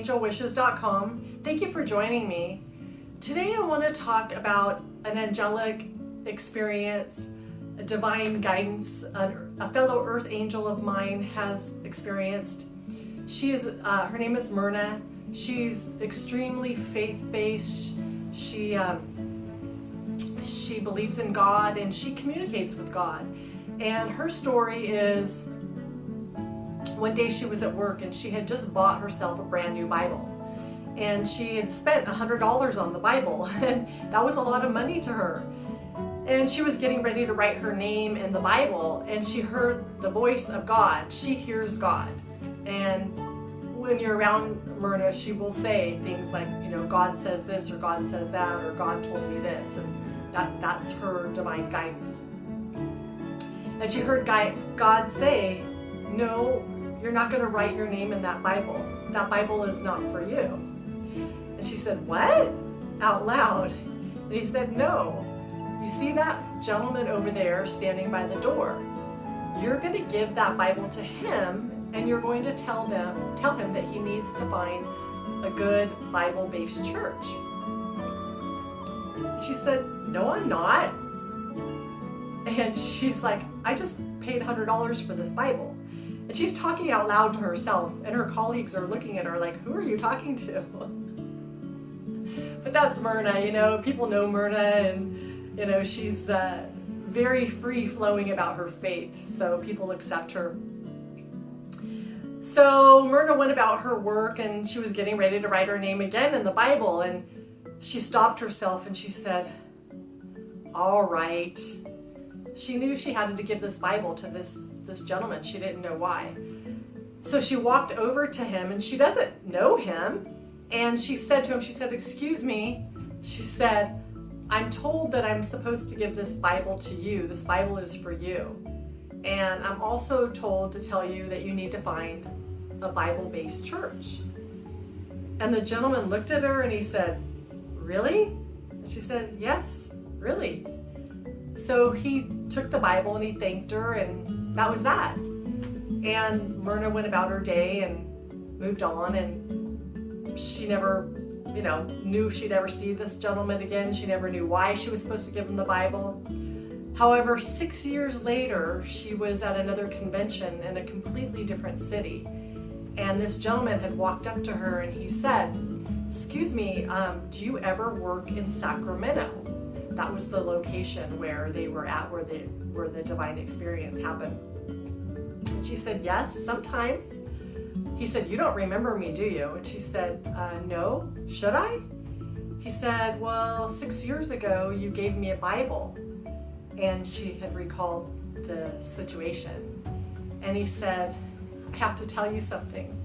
yorangelwishes.com. Thank you for joining me. Today I want to talk about an angelic experience, a divine guidance a fellow earth angel of mine has experienced. Her name is Mynra. She's extremely faith-based. She believes in God and she communicates with God. And her story is, one day she was at work and she had just bought herself a brand new Bible. And she had spent $100 on the Bible, and that was a lot of money to her. And she was getting ready to write her name in the Bible, and she heard the voice of God. She hears God. And when you're around Mynra, she will say things like, God says this, or God says that, or God told me this, and that's her divine guidance. And she heard God say, no, you're not going to write your name in that Bible. That Bible is not for you. And she said, what? Out loud. And he said, no. You see that gentleman over there standing by the door? You're going to give that Bible to him, and you're going to tell him that he needs to find a good Bible-based church. She said, no, I'm not. And she's like, I just paid $100 for this Bible. And she's talking out loud to herself, and her colleagues are looking at her like, who are you talking to? But that's Mynra, people know Mynra, and she's very free-flowing about her faith, so people accept her. So Mynra went about her work, and she was getting ready to write her name again in the Bible, and she stopped herself and she said, all right. She knew she had to give this Bible to this gentleman. She didn't know why. So she walked over to him, and she doesn't know him. And she said to him, excuse me. She said, I'm told that I'm supposed to give this Bible to you. This Bible is for you. And I'm also told to tell you that you need to find a Bible-based church. And the gentleman looked at her and he said, really? And she said, yes, really. So he took the Bible and he thanked her, and that was that. And Mynra went about her day and moved on, and she never, knew she'd ever see this gentleman again. She never knew why she was supposed to give him the Bible. However, 6 years later, she was at another convention in a completely different city. And this gentleman had walked up to her and he said, excuse me, do you ever work in Sacramento? That was the location where they were at, where the divine experience happened. And she said, yes, sometimes. He said, you don't remember me, do you? And she said, no, should I? He said, well, 6 years ago, you gave me a Bible. And she had recalled the situation. And he said, I have to tell you something.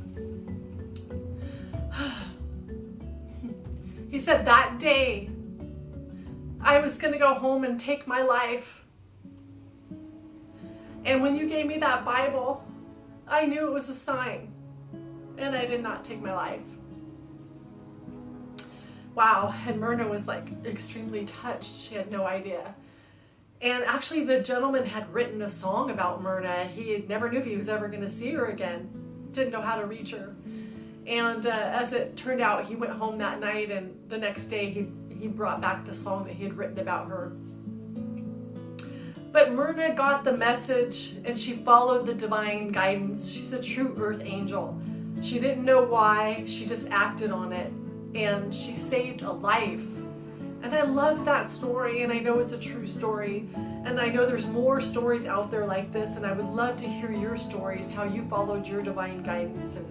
He said, that day, I was going to go home and take my life. And when you gave me that Bible, I knew it was a sign. And I did not take my life. Wow. And Mynra was extremely touched. She had no idea. And actually the gentleman had written a song about Mynra. He never knew if he was ever going to see her again. Didn't know how to reach her. And as it turned out, he went home that night, and the next day he brought back the song that he had written about her. But Mynra got the message, and she followed the divine guidance. She's a true earth angel. She didn't know why, she just acted on it, and she saved a life. And I love that story, and I know it's a true story, and I know there's more stories out there like this, and I would love to hear your stories, how you followed your divine guidance, and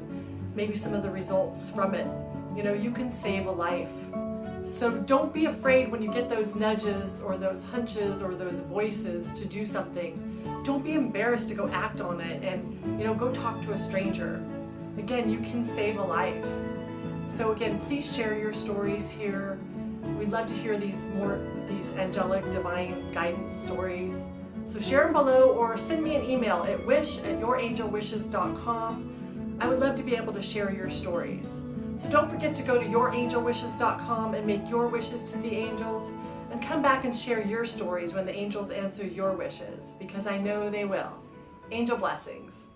maybe some of the results from it. You can save a life. So don't be afraid when you get those nudges or those hunches or those voices to do something. Don't be embarrassed to go act on it, and go talk to a stranger. Again, you can save a life. So again, please share your stories here. We'd love to hear these angelic divine guidance stories. So share them below, or send me an email at wish@yorangelwishes.com. I would love to be able to share your stories. So don't forget to go to yorangelwishes.com and make your wishes to the angels, and come back and share your stories when the angels answer your wishes, because I know they will. Angel blessings.